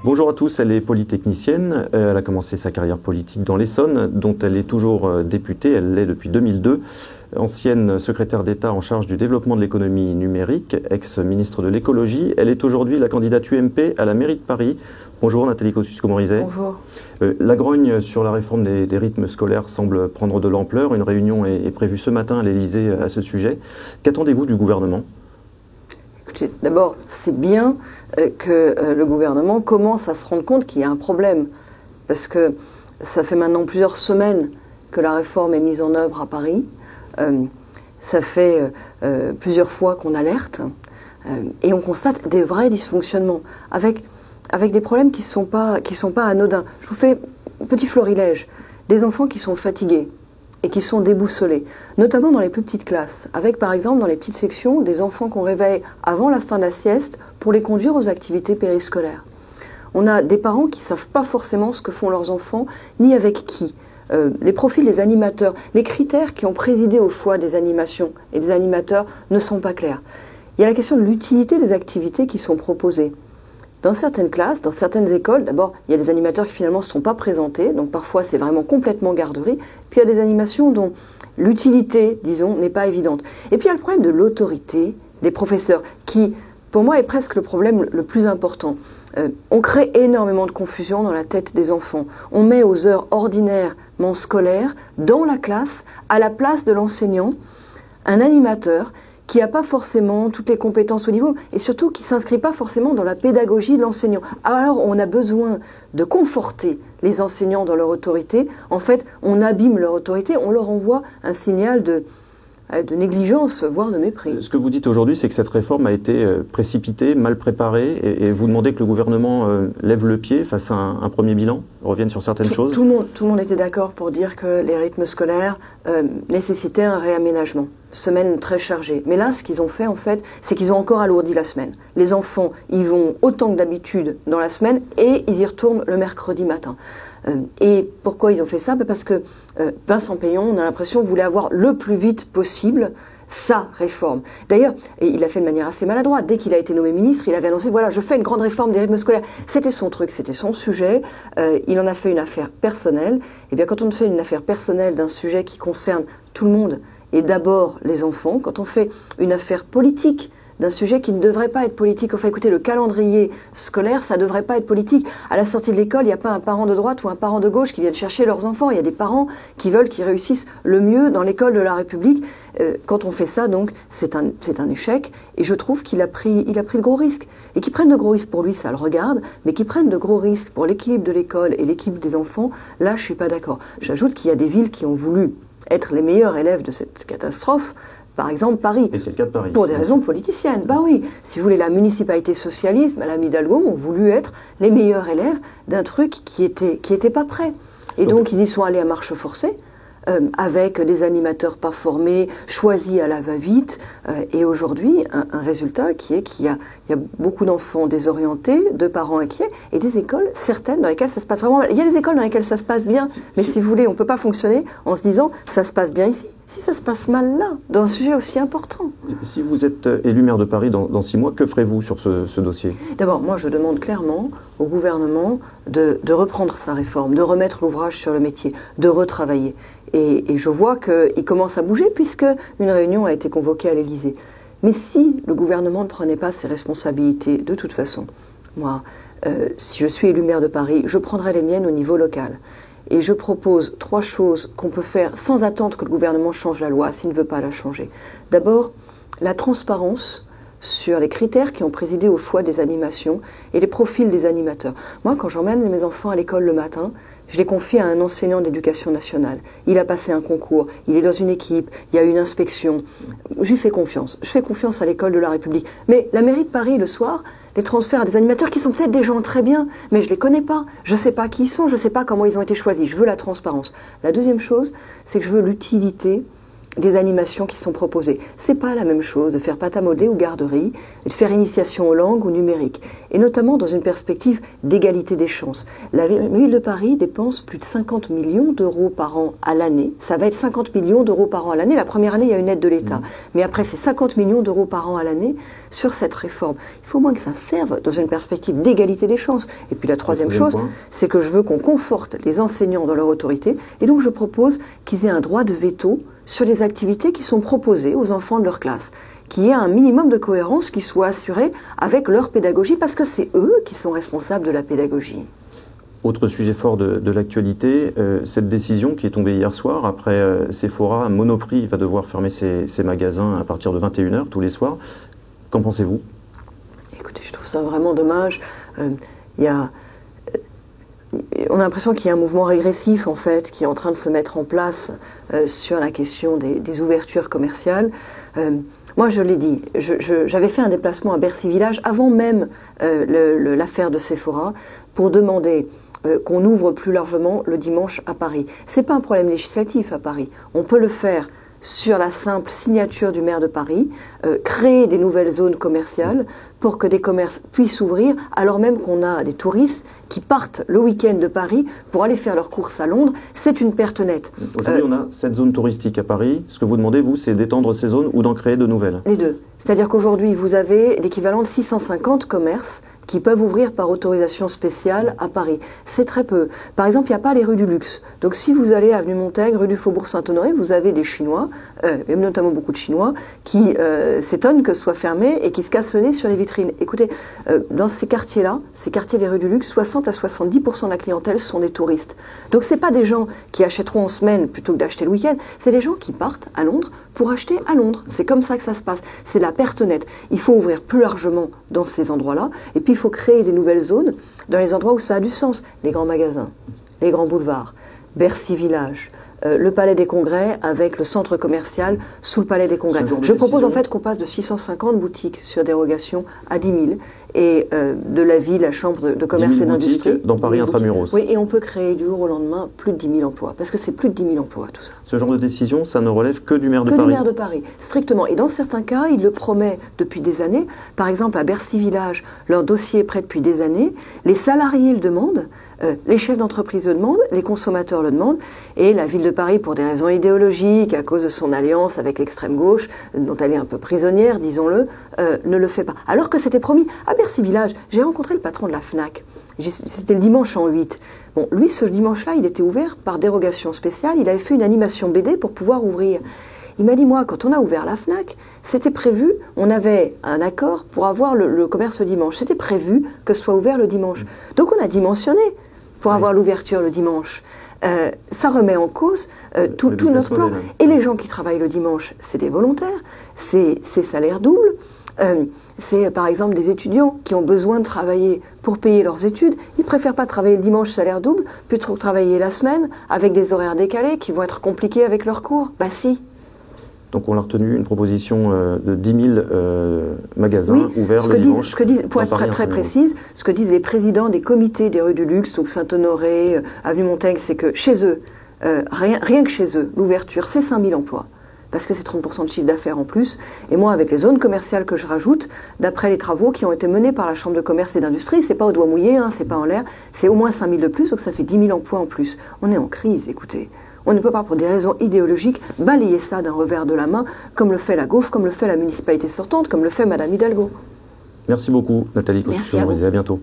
Bonjour à tous, elle est polytechnicienne, elle a commencé sa carrière politique dans l'Essonne, dont elle est toujours députée, elle l'est depuis 2002, ancienne secrétaire d'État en charge du développement de l'économie numérique, ex-ministre de l'écologie. Elle est aujourd'hui la candidate UMP à la mairie de Paris. Bonjour Nathalie Kosciusko-Morizet. Bonjour. La grogne sur la réforme des rythmes scolaires semble prendre de l'ampleur. Une réunion est prévue ce matin à l'Élysée à ce sujet. Qu'attendez-vous du gouvernement ? Écoutez, d'abord, c'est bien que le gouvernement commence à se rendre compte qu'il y a un problème. Parce que ça fait maintenant plusieurs semaines que la réforme est mise en œuvre à Paris. Ça fait plusieurs fois qu'on alerte. Et on constate des vrais dysfonctionnements. Avec des problèmes qui sont pas anodins. Je vous fais un petit florilège. Des enfants qui sont fatigués et qui sont déboussolés, notamment dans les plus petites classes, avec par exemple dans les petites sections des enfants qu'on réveille avant la fin de la sieste pour les conduire aux activités périscolaires. On a des parents qui ne savent pas forcément ce que font leurs enfants, ni avec qui. Les profils des animateurs, les critères qui ont présidé au choix des animations et des animateurs ne sont pas clairs. Il y a la question de l'utilité des activités qui sont proposées. Dans certaines classes, dans certaines écoles, d'abord, il y a des animateurs qui finalement ne sont pas présentés, donc parfois c'est vraiment complètement garderie, puis il y a des animations dont l'utilité, disons, n'est pas évidente. Et puis il y a le problème de l'autorité des professeurs, qui, pour moi, est presque le problème le plus important. On crée énormément de confusion dans la tête des enfants. On met aux heures ordinairement scolaires, dans la classe, à la place de l'enseignant, un animateur qui n'a pas forcément toutes les compétences au niveau, et surtout qui ne s'inscrit pas forcément dans la pédagogie de l'enseignant. Alors on a besoin de conforter les enseignants dans leur autorité. En fait, on abîme leur autorité, on leur envoie un signal de négligence, voire de mépris. Ce que vous didites aujourd'hui, c'est que cette réforme a été précipitée, mal préparée, et vous demandez que le gouvernement lève le pied face à un premier bilan, revienne sur certaines choses. Tout le monde était d'accord pour dire que les rythmes scolaires nécessitaient un réaménagement. Semaine très chargée. Mais là, ce qu'ils ont fait, en fait, c'est qu'ils ont encore alourdi la semaine. Les enfants y vont autant que d'habitude dans la semaine et ils y retournent le mercredi matin. Et pourquoi ils ont fait ça ? Parce que Vincent Peillon, on a l'impression, voulait avoir le plus vite possible sa réforme. D'ailleurs, et il l'a fait de manière assez maladroite. Dès qu'il a été nommé ministre, il avait annoncé, voilà, je fais une grande réforme des rythmes scolaires. C'était son truc, c'était son sujet. Il en a fait une affaire personnelle. Et bien, quand on fait une affaire personnelle d'un sujet qui concerne tout le monde, et d'abord les enfants, quand on fait une affaire politique d'un sujet qui ne devrait pas être politique. Enfin, écoutez, le calendrier scolaire, ça ne devrait pas être politique. À la sortie de l'école, il n'y a pas un parent de droite ou un parent de gauche qui viennent chercher leurs enfants. Il y a des parents qui veulent qu'ils réussissent le mieux dans l'école de la République. Quand on fait ça, donc, c'est un échec. Et je trouve qu'il a pris de gros risques. Et qu'ils prennent de gros risques pour lui, ça le regarde, mais qu'ils prennent de gros risques pour l'équilibre de l'école et l'équilibre des enfants, là, je ne suis pas d'accord. J'ajoute qu'il y a des villes qui ont voulu être les meilleurs élèves de cette catastrophe. Par exemple, Paris. Et c'est le cas de Paris. Pour des raisons politiciennes. Bah oui, si vous voulez, la municipalité socialiste, Madame Hidalgo, ont voulu être les meilleurs élèves d'un truc qui était pas prêt. Et donc, ils y sont allés à marche forcée, avec des animateurs pas formés, choisis à la va-vite, et aujourd'hui, un résultat qui est qu'il y a beaucoup d'enfants désorientés, de parents inquiets, et des écoles, certaines, dans lesquelles ça se passe vraiment mal. Il y a des écoles dans lesquelles ça se passe bien, mais si vous voulez, on ne peut pas fonctionner en se disant, ça se passe bien ici. Si ça se passe mal là, dans un sujet aussi important. Si vous êtes élu maire de Paris dans 6 mois, que ferez-vous sur ce dossier ? D'abord, moi je demande clairement au gouvernement de reprendre sa réforme, de remettre l'ouvrage sur le métier, de retravailler. Et je vois qu'il commence à bouger puisque une réunion a été convoquée à l'Élysée. Mais si le gouvernement ne prenait pas ses responsabilités, de toute façon, moi, si je suis élu maire de Paris, je prendrai les miennes au niveau local. Et je propose 3 choses qu'on peut faire sans attendre que le gouvernement change la loi s'il ne veut pas la changer. D'abord, la transparence sur les critères qui ont présidé au choix des animations et les profils des animateurs. Moi, quand j'emmène mes enfants à l'école le matin, je les confie à un enseignant d'éducation nationale. Il a passé un concours, il est dans une équipe, il y a une inspection. Je lui fais confiance. Je fais confiance à l'école de la République. Mais la mairie de Paris, le soir, les transfère à des animateurs qui sont peut-être des gens très bien, mais je ne les connais pas. Je ne sais pas qui ils sont, je ne sais pas comment ils ont été choisis. Je veux la transparence. La deuxième chose, c'est que je veux l'utilité des animations qui sont proposées. C'est pas la même chose de faire pâte à modeler ou garderie, et de faire initiation aux langues ou numérique, et notamment dans une perspective d'égalité des chances. La ville de Paris dépense plus de 50 millions d'euros par an à l'année. Ça va être 50 millions d'euros par an à l'année. La première année, il y a une aide de l'État. Mais après, c'est 50 millions d'euros par an à l'année sur cette réforme. Il faut au moins que ça serve dans une perspective d'égalité des chances. Et puis la troisième chose, c'est que je veux qu'on conforte les enseignants dans leur autorité, et donc je propose qu'ils aient un droit de veto sur les activités qui sont proposées aux enfants de leur classe, qu'il y ait un minimum de cohérence qui soit assuré avec leur pédagogie, parce que c'est eux qui sont responsables de la pédagogie. Autre sujet fort de l'actualité, cette décision qui est tombée hier soir, après Sephora, Monoprix va devoir fermer ses magasins à partir de 21h tous les soirs. Qu'en pensez-vous? Écoutez, je trouve ça vraiment dommage. On a l'impression qu'il y a un mouvement régressif, en fait, qui est en train de se mettre en place sur la question des ouvertures commerciales. Moi, je l'ai dit, j'avais fait un déplacement à Bercy Village avant même l'affaire de Sephora pour demander qu'on ouvre plus largement le dimanche à Paris. C'est pas un problème législatif à Paris. On peut le faire sur la simple signature du maire de Paris, créer des nouvelles zones commerciales pour que des commerces puissent ouvrir, alors même qu'on a des touristes qui partent le week-end de Paris pour aller faire leurs courses à Londres. C'est une perte nette. Aujourd'hui, on a 7 zones touristiques à Paris. Ce que vous demandez, vous, c'est d'étendre ces zones ou d'en créer de nouvelles? Les deux. C'est-à-dire qu'aujourd'hui, vous avez l'équivalent de 650 commerces qui peuvent ouvrir par autorisation spéciale à Paris. C'est très peu. Par exemple, il n'y a pas les rues du luxe. Donc si vous allez à avenue Montaigne, rue du Faubourg Saint-Honoré, vous avez des Chinois, et notamment beaucoup de Chinois, qui s'étonnent que ce soit fermé et qui se cassent le nez sur les vitrines. Écoutez, dans ces quartiers-là, ces quartiers des rues du luxe, 60 à 70% de la clientèle sont des touristes. Donc c'est pas des gens qui achèteront en semaine plutôt que d'acheter le week-end, c'est des gens qui partent à Londres pour acheter à Londres. C'est comme ça que ça se passe. C'est la perte nette. Il faut ouvrir plus largement dans ces endroits-là, et puis il faut créer des nouvelles zones dans les endroits où ça a du sens. Les grands magasins, les grands boulevards, Bercy Village, le Palais des Congrès avec le centre commercial sous le Palais des Congrès. Je propose en fait qu'on passe de 650 boutiques sur dérogation à 10 000 et de la ville, la Chambre de commerce et d'industrie. Dans Paris intramuros. Oui, et on peut créer du jour au lendemain plus de 10 000 emplois, parce que c'est plus de 10 000 emplois tout ça. Ce genre de décision, ça ne relève que du maire de Paris? Que du maire de Paris, strictement. Et dans certains cas, il le promet depuis des années. Par exemple, à Bercy Village, leur dossier est prêt depuis des années. Les salariés le demandent. Les chefs d'entreprise le demandent, les consommateurs le demandent, et la ville de Paris, pour des raisons idéologiques, à cause de son alliance avec l'extrême gauche, dont elle est un peu prisonnière, disons-le, ne le fait pas. Alors que c'était promis. À Bercy Village, j'ai rencontré le patron de la FNAC. C'était le dimanche en 8. Bon, lui, ce dimanche-là, il était ouvert par dérogation spéciale. Il avait fait une animation BD pour pouvoir ouvrir. Il m'a dit, moi, quand on a ouvert la FNAC, c'était prévu, on avait un accord pour avoir le commerce le dimanche. C'était prévu que ce soit ouvert le dimanche. Donc on a dimensionné pour avoir l'ouverture le dimanche. Ça remet en cause tout notre plan. Et les gens qui travaillent le dimanche, c'est des volontaires, c'est salaire double. C'est par exemple des étudiants qui ont besoin de travailler pour payer leurs études. Ils préfèrent pas travailler le dimanche salaire double, plutôt que travailler la semaine avec des horaires décalés qui vont être compliqués avec leurs cours. Bah si. Donc on a retenu une proposition de 10 000 magasins ouverts le dimanche. Pour être très précise, ce que disent les présidents des comités des rues du luxe, donc Saint-Honoré, avenue Montaigne, c'est que chez eux, rien que chez eux, l'ouverture, c'est 5 000 emplois. Parce que c'est 30% de chiffre d'affaires en plus. Et moi, avec les zones commerciales que je rajoute, d'après les travaux qui ont été menés par la Chambre de commerce et d'industrie, c'est pas au doigt mouillé, hein, c'est pas en l'air, c'est au moins 5 000 de plus, donc ça fait 10 000 emplois en plus. On est en crise, écoutez. On ne peut pas, pour des raisons idéologiques, balayer ça d'un revers de la main, comme le fait la gauche, comme le fait la municipalité sortante, comme le fait Madame Hidalgo. Merci beaucoup, Nathalie Kosciusko-Morizet. À bientôt.